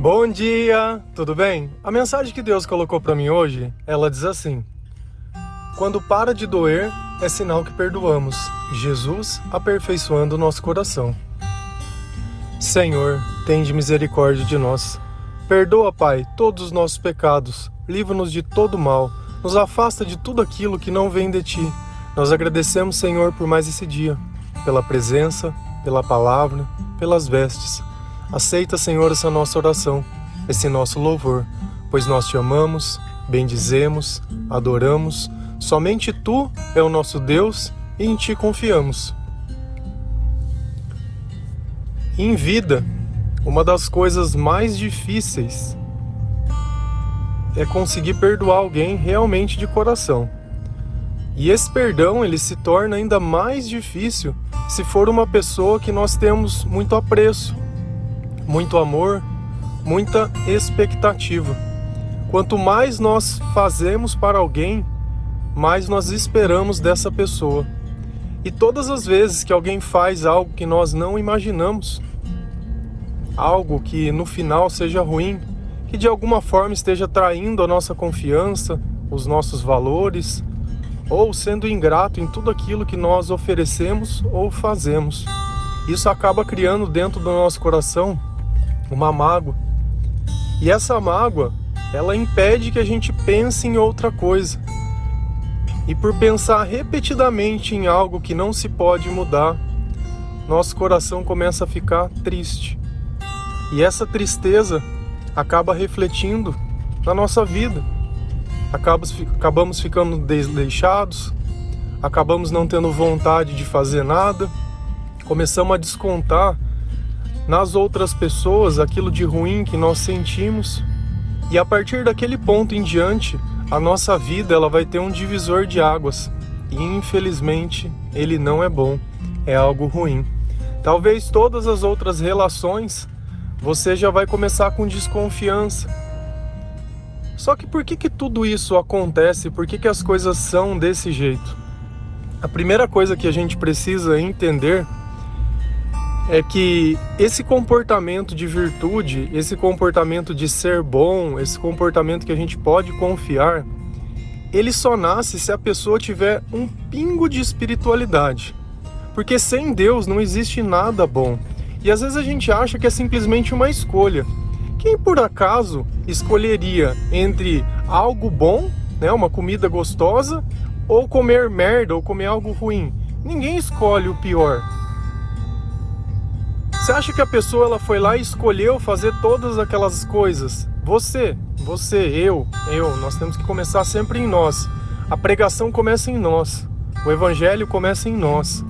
Bom dia, tudo bem? A mensagem que Deus colocou para mim hoje, ela diz assim: quando para de doer, é sinal que perdoamos. Jesus aperfeiçoando o nosso coração. Senhor, tende misericórdia de nós. Perdoa, Pai, todos os nossos pecados. Livra-nos de todo mal. Nos afasta de tudo aquilo que não vem de Ti. Nós agradecemos, Senhor, por mais esse dia, pela presença, pela palavra, pelas vestes. Aceita, Senhor, essa nossa oração, esse nosso louvor, pois nós Te amamos, bendizemos, adoramos. Somente Tu é o nosso Deus e em Ti confiamos. Em vida, uma das coisas mais difíceis é conseguir perdoar alguém realmente de coração. E esse perdão, ele se torna ainda mais difícil se for uma pessoa que nós temos muito apreço, muito amor, muita expectativa. Quanto mais nós fazemos para alguém, mais nós esperamos dessa pessoa. E todas as vezes que alguém faz algo que nós não imaginamos, algo que no final seja ruim, que de alguma forma esteja traindo a nossa confiança, os nossos valores, ou sendo ingrato em tudo aquilo que nós oferecemos ou fazemos, isso acaba criando dentro do nosso coração uma mágoa. E essa mágoa, ela impede que a gente pense em outra coisa. E por pensar repetidamente em algo que não se pode mudar, nosso coração começa a ficar triste. E essa tristeza acaba refletindo na nossa vida. Acabamos ficando desleixados, acabamos não tendo vontade de fazer nada, começamos a descontar nas outras pessoas aquilo de ruim que nós sentimos, e a partir daquele ponto em diante, a nossa vida ela vai ter um divisor de águas, e infelizmente ele não é bom, é algo ruim. Talvez todas as outras relações você já vai começar com desconfiança. Só que por que tudo isso acontece? Por que as coisas são desse jeito? A primeira coisa que a gente precisa entender é que esse comportamento de virtude, esse comportamento de ser bom, esse comportamento que a gente pode confiar, ele só nasce se a pessoa tiver um pingo de espiritualidade. Porque sem Deus não existe nada bom. E às vezes a gente acha que é simplesmente uma escolha. Quem por acaso escolheria entre algo bom, né, uma comida gostosa, ou comer merda, ou comer algo ruim? Ninguém escolhe o pior. Você acha que a pessoa ela foi lá e escolheu fazer todas aquelas coisas? Você, eu, nós temos que começar sempre em nós. A pregação começa em nós. O evangelho começa em nós.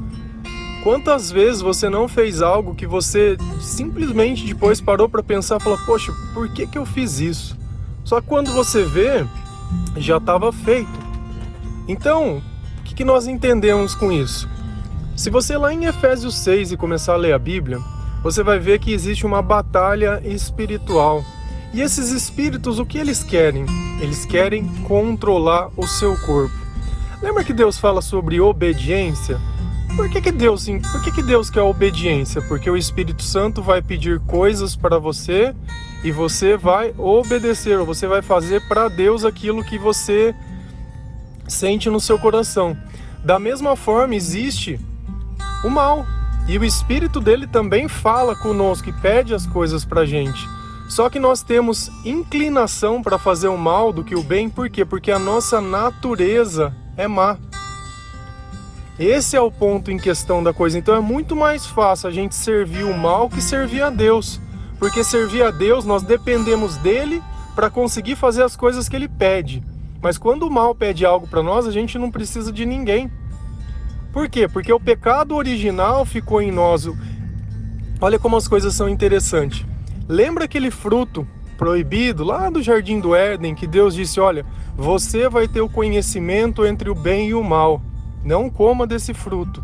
Quantas vezes você não fez algo que você simplesmente depois parou para pensar e falou: poxa, por que eu fiz isso? Só que quando você vê, já estava feito. Então, o que nós entendemos com isso? Se você lá em Efésios 6 e começar a ler a Bíblia, você vai ver que existe uma batalha espiritual. E esses espíritos, o que eles querem? Eles querem controlar o seu corpo. Lembra que Deus fala sobre obediência? Por que Deus quer obediência? Porque o Espírito Santo vai pedir coisas para você e você vai obedecer, ou você vai fazer para Deus aquilo que você sente no seu coração. Da mesma forma, existe o mal. E o Espírito dele também fala conosco e pede as coisas pra gente. Só que nós temos inclinação para fazer o mal do que o bem. Por quê? Porque a nossa natureza é má. Esse é o ponto em questão da coisa. Então é muito mais fácil a gente servir o mal que servir a Deus. Porque servir a Deus, nós dependemos dele para conseguir fazer as coisas que ele pede. Mas quando o mal pede algo para nós, a gente não precisa de ninguém. Por quê? Porque o pecado original ficou em nós. Olha como as coisas são interessantes. Lembra aquele fruto proibido lá do Jardim do Éden, que Deus disse: olha, você vai ter o conhecimento entre o bem e o mal. Não coma desse fruto.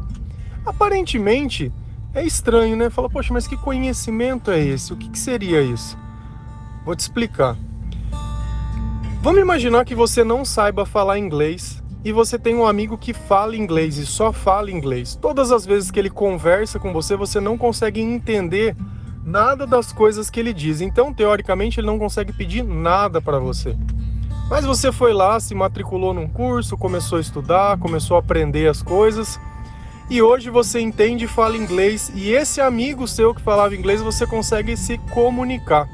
Aparentemente, é estranho, né? Fala, poxa, mas que conhecimento é esse? O que seria isso? Vou te explicar. Vamos imaginar que você não saiba falar inglês e você tem um amigo que fala inglês e só fala inglês. Todas as vezes que ele conversa com você, você não consegue entender nada das coisas que ele diz. Então, teoricamente, ele não consegue pedir nada para você. Mas você foi lá, se matriculou num curso, começou a estudar, começou a aprender as coisas, e hoje você entende e fala inglês, e esse amigo seu que falava inglês, você consegue se comunicar.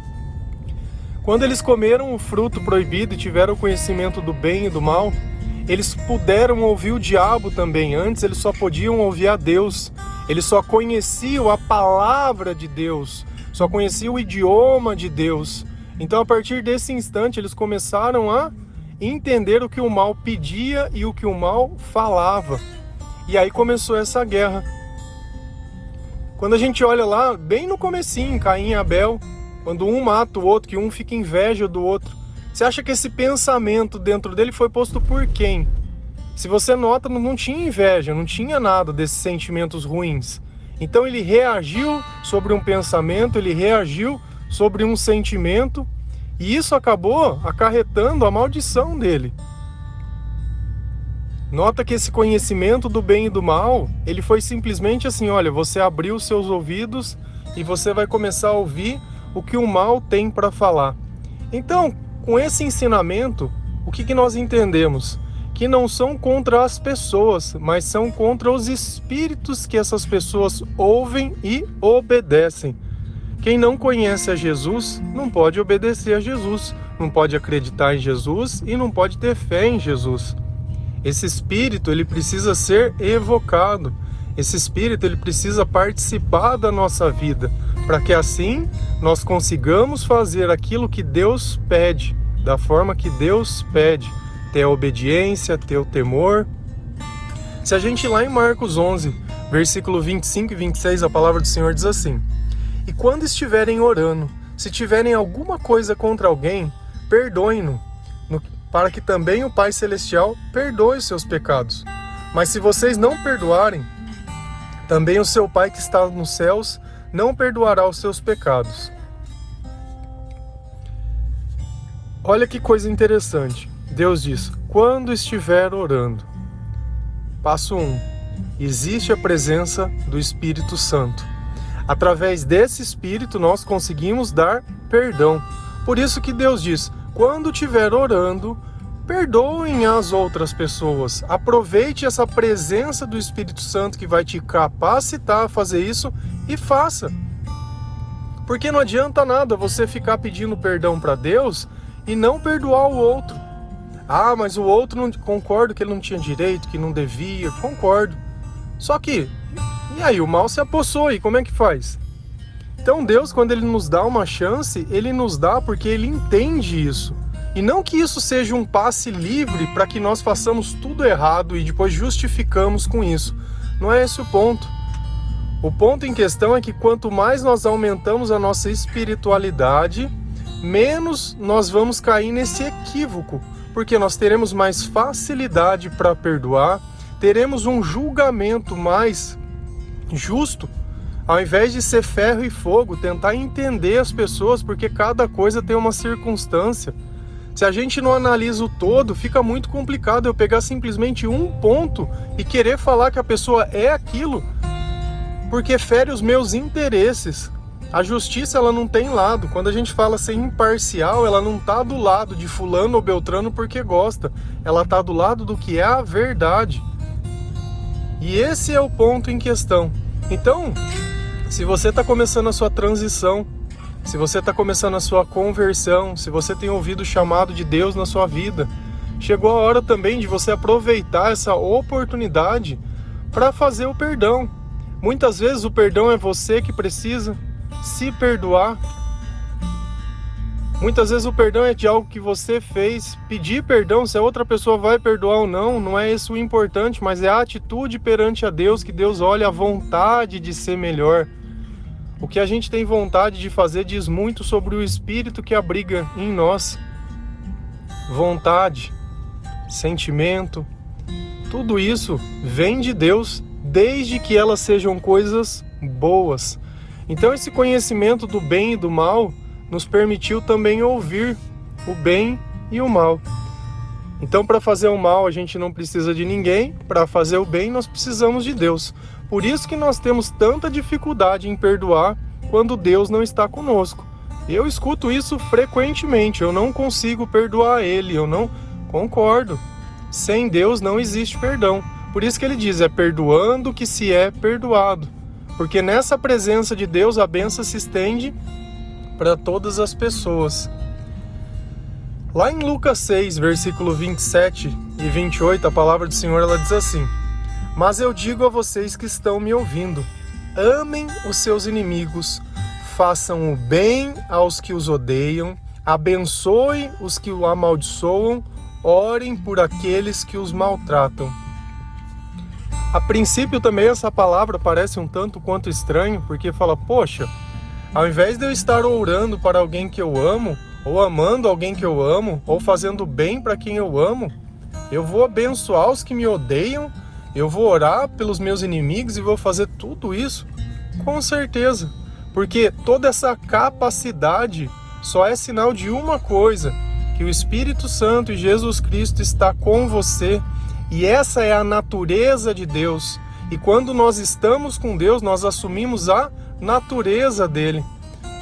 Quando eles comeram o fruto proibido e tiveram conhecimento do bem e do mal, eles puderam ouvir o diabo também. Antes eles só podiam ouvir a Deus, eles só conheciam a palavra de Deus, só conheciam o idioma de Deus. Então, a partir desse instante, eles começaram a entender o que o mal pedia e o que o mal falava. E aí começou essa guerra. Quando a gente olha lá, bem no comecinho, Caim e Abel, quando um mata o outro, que um fica inveja do outro, você acha que esse pensamento dentro dele foi posto por quem? Se você nota, não tinha inveja, não tinha nada desses sentimentos ruins. Então ele reagiu sobre um pensamento, ele reagiu sobre um sentimento, e isso acabou acarretando a maldição dele. Nota que esse conhecimento do bem e do mal, ele foi simplesmente assim, olha, você abriu seus ouvidos e você vai começar a ouvir o que o mal tem para falar. Então, com esse ensinamento, o que nós entendemos? Que não são contra as pessoas, mas são contra os espíritos que essas pessoas ouvem e obedecem. Quem não conhece a Jesus não pode obedecer a Jesus, não pode acreditar em Jesus e não pode ter fé em Jesus. Esse espírito, ele precisa ser evocado. Esse espírito, ele precisa participar da nossa vida, para que assim nós consigamos fazer aquilo que Deus pede, da forma que Deus pede, ter a obediência, ter o temor. Se a gente ir lá em Marcos 11, versículo 25 e 26, a palavra do Senhor diz assim: e quando estiverem orando, se tiverem alguma coisa contra alguém, perdoem-no, para que também o Pai Celestial perdoe os seus pecados. Mas se vocês não perdoarem, também o seu Pai que está nos céus não perdoará os seus pecados. Olha que coisa interessante. Deus diz, quando estiver orando. Passo 1. Existe a presença do Espírito Santo. Através desse Espírito nós conseguimos dar perdão. Por isso que Deus diz, quando estiver orando, perdoem as outras pessoas. Aproveite essa presença do Espírito Santo que vai te capacitar a fazer isso e faça. Porque não adianta nada você ficar pedindo perdão para Deus e não perdoar o outro. Ah, mas o outro, não concordo que ele não tinha direito, que não devia, concordo. Só que, e aí, o mal se apossou, e como é que faz? Então Deus, quando Ele nos dá uma chance, Ele nos dá porque Ele entende isso. E não que isso seja um passe livre para que nós façamos tudo errado e depois justificamos com isso. Não é esse o ponto. O ponto em questão é que quanto mais nós aumentamos a nossa espiritualidade, menos nós vamos cair nesse equívoco, porque nós teremos mais facilidade para perdoar, teremos um julgamento mais justo, ao invés de ser ferro e fogo, tentar entender as pessoas, porque cada coisa tem uma circunstância. Se a gente não analisa o todo, fica muito complicado eu pegar simplesmente um ponto e querer falar que a pessoa é aquilo, porque fere os meus interesses. A justiça, ela não tem lado. Quando a gente fala ser imparcial, ela não está do lado de fulano ou beltrano porque gosta. Ela está do lado do que é a verdade. E esse é o ponto em questão. Então, se você está começando a sua transição, se você está começando a sua conversão, se você tem ouvido o chamado de Deus na sua vida, chegou a hora também de você aproveitar essa oportunidade para fazer o perdão. Muitas vezes o perdão é você que precisa se perdoar. Muitas vezes o perdão é de algo que você fez. Pedir perdão, se a outra pessoa vai perdoar ou não, não é isso o importante, mas é a atitude perante a Deus, que Deus olha a vontade de ser melhor. O que a gente tem vontade de fazer diz muito sobre o Espírito que abriga em nós. Vontade, sentimento, tudo isso vem de Deus, desde que elas sejam coisas boas. Então esse conhecimento do bem e do mal nos permitiu também ouvir o bem e o mal. Então, para fazer o mal a gente não precisa de ninguém, para fazer o bem nós precisamos de Deus. Por isso que nós temos tanta dificuldade em perdoar quando Deus não está conosco. Eu escuto isso frequentemente, eu não consigo perdoar ele, eu não concordo. Sem Deus não existe perdão. Por isso que ele diz, é perdoando que se é perdoado. Porque nessa presença de Deus a bênção se estende para todas as pessoas. Lá em Lucas 6, versículo 27 e 28, a palavra do Senhor ela diz assim: mas eu digo a vocês que estão me ouvindo, amem os seus inimigos, façam o bem aos que os odeiam, abençoem os que o amaldiçoam, orem por aqueles que os maltratam. A princípio também essa palavra parece um tanto quanto estranho, porque fala, poxa, ao invés de eu estar orando para alguém que eu amo, ou amando alguém que eu amo, ou fazendo bem para quem eu amo, eu vou abençoar os que me odeiam, eu vou orar pelos meus inimigos e vou fazer tudo isso? Com certeza, porque toda essa capacidade só é sinal de uma coisa, que o Espírito Santo e Jesus Cristo está com você, e essa é a natureza de Deus. E quando nós estamos com Deus, nós assumimos a natureza dele.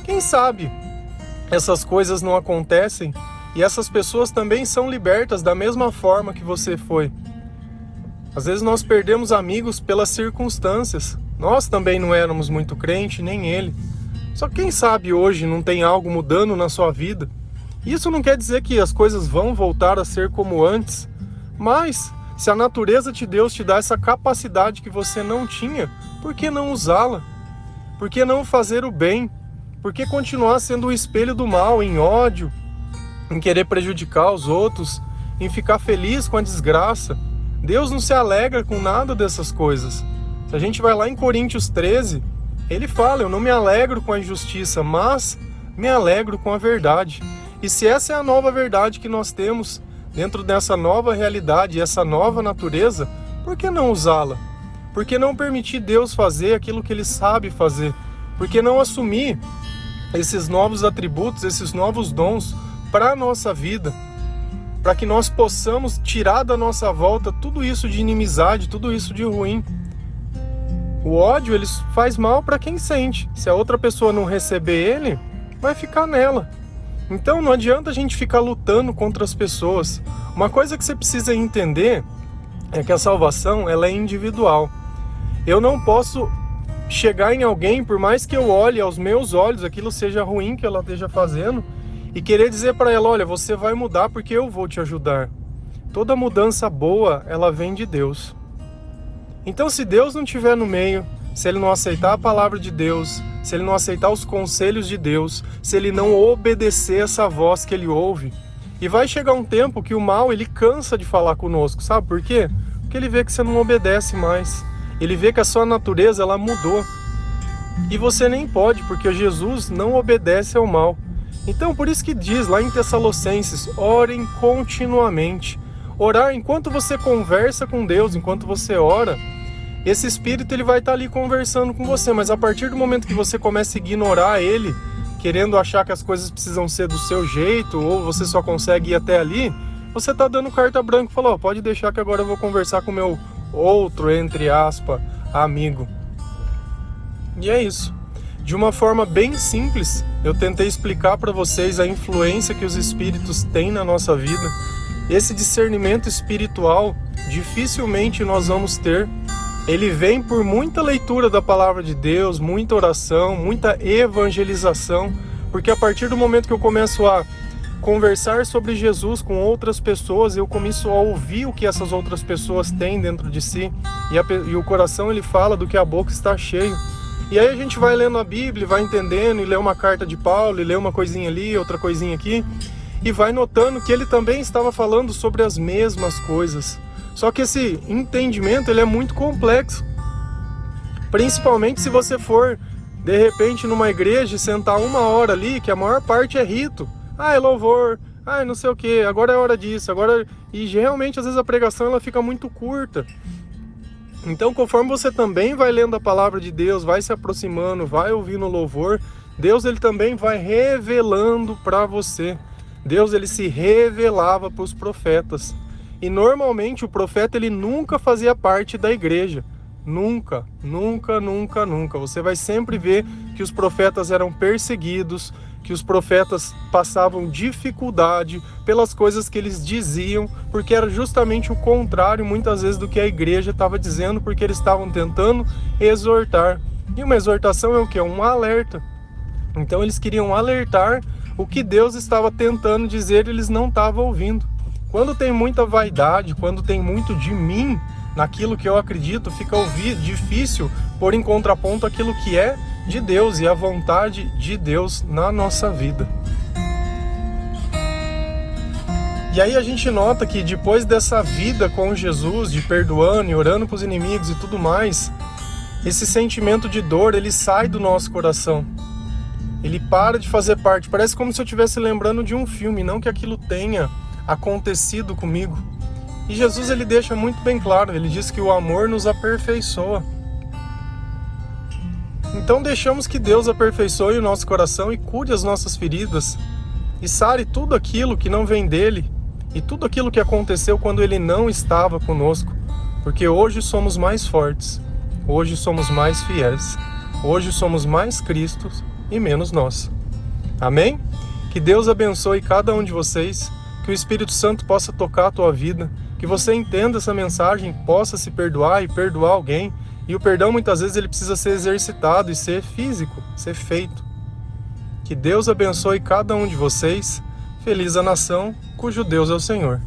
Quem sabe essas coisas não acontecem e essas pessoas também são libertas da mesma forma que você foi. Às vezes nós perdemos amigos pelas circunstâncias. Nós também não éramos muito crente, nem ele. Só que quem sabe hoje não tem algo mudando na sua vida. Isso não quer dizer que as coisas vão voltar a ser como antes, mas se a natureza de Deus te dá essa capacidade que você não tinha, por que não usá-la? Por que não fazer o bem? Por que continuar sendo o espelho do mal, em ódio, em querer prejudicar os outros, em ficar feliz com a desgraça? Deus não se alegra com nada dessas coisas. Se a gente vai lá em Coríntios 13, ele fala, eu não me alegro com a injustiça, mas me alegro com a verdade. E se essa é a nova verdade que nós temos, dentro dessa nova realidade, essa nova natureza, por que não usá-la? Por que não permitir Deus fazer aquilo que Ele sabe fazer? Por que não assumir esses novos atributos, esses novos dons para a nossa vida? Para que nós possamos tirar da nossa volta tudo isso de inimizade, tudo isso de ruim. O ódio, ele faz mal para quem sente. Se a outra pessoa não receber ele, vai ficar nela. Então não adianta a gente ficar lutando contra as pessoas. Uma coisa que você precisa entender é que a salvação ela é individual. Eu não posso chegar em alguém, por mais que eu olhe aos meus olhos, aquilo seja ruim que ela esteja fazendo, e querer dizer para ela, olha, você vai mudar porque eu vou te ajudar. Toda mudança boa, ela vem de Deus. Então se Deus não estiver no meio, se ele não aceitar a palavra de Deus, se ele não aceitar os conselhos de Deus, se ele não obedecer essa voz que ele ouve, e vai chegar um tempo que o mal, ele cansa de falar conosco, sabe por quê? Porque ele vê que você não obedece mais, ele vê que a sua natureza, ela mudou, e você nem pode, porque Jesus não obedece ao mal. Então por isso que diz lá em Tessalonicenses, orem continuamente. Orar enquanto você conversa com Deus, enquanto você ora, esse Espírito ele vai estar ali conversando com você, mas a partir do momento que você começa a ignorar ele, querendo achar que as coisas precisam ser do seu jeito, ou você só consegue ir até ali, você está dando carta branca e falou, pode deixar que agora eu vou conversar com o meu outro, entre aspas, amigo. E é isso. De uma forma bem simples, eu tentei explicar para vocês a influência que os Espíritos têm na nossa vida. Esse discernimento espiritual, dificilmente nós vamos ter. Ele vem por muita leitura da palavra de Deus, muita oração, muita evangelização, porque a partir do momento que eu começo a conversar sobre Jesus com outras pessoas, eu começo a ouvir o que essas outras pessoas têm dentro de si, e o coração ele fala do que a boca está cheio. E aí a gente vai lendo a Bíblia, vai entendendo, e lê uma carta de Paulo, e lê uma coisinha ali, outra coisinha aqui, e vai notando que ele também estava falando sobre as mesmas coisas. Só que esse entendimento ele é muito complexo, principalmente se você for, de repente, numa igreja e sentar uma hora ali, que a maior parte é rito. É louvor, não sei o que, agora é hora disso, agora... E realmente, às vezes, a pregação ela fica muito curta. Então, conforme você também vai lendo a palavra de Deus, vai se aproximando, vai ouvindo o louvor, Deus ele também vai revelando para você. Deus ele se revelava para os profetas. E normalmente o profeta ele nunca fazia parte da igreja. Nunca, nunca, nunca, nunca. Você vai sempre ver que os profetas eram perseguidos, que os profetas passavam dificuldade pelas coisas que eles diziam, porque era justamente o contrário, muitas vezes, do que a igreja estava dizendo, porque eles estavam tentando exortar. E uma exortação é o quê? Um alerta. Então eles queriam alertar o que Deus estava tentando dizer, eles não estavam ouvindo. Quando tem muita vaidade, quando tem muito de mim naquilo que eu acredito, fica difícil pôr em contraponto aquilo que é de Deus e a vontade de Deus na nossa vida. E aí a gente nota que depois dessa vida com Jesus, de perdoando e orando para os inimigos e tudo mais, esse sentimento de dor, ele sai do nosso coração. Ele para de fazer parte. Parece como se eu estivesse lembrando de um filme, não que aquilo tenha acontecido comigo. E Jesus, ele deixa muito bem claro, ele diz que o amor nos aperfeiçoa. Então deixamos que Deus aperfeiçoe o nosso coração e cure as nossas feridas e sare tudo aquilo que não vem dele e tudo aquilo que aconteceu quando ele não estava conosco, porque hoje somos mais fortes, hoje somos mais fiéis, hoje somos mais Cristo e menos nós. Amém? Que Deus abençoe cada um de vocês, que o Espírito Santo possa tocar a tua vida, que você entenda essa mensagem, possa se perdoar e perdoar alguém. E o perdão muitas vezes ele precisa ser exercitado e ser físico, ser feito. Que Deus abençoe cada um de vocês. Feliz a nação cujo Deus é o Senhor.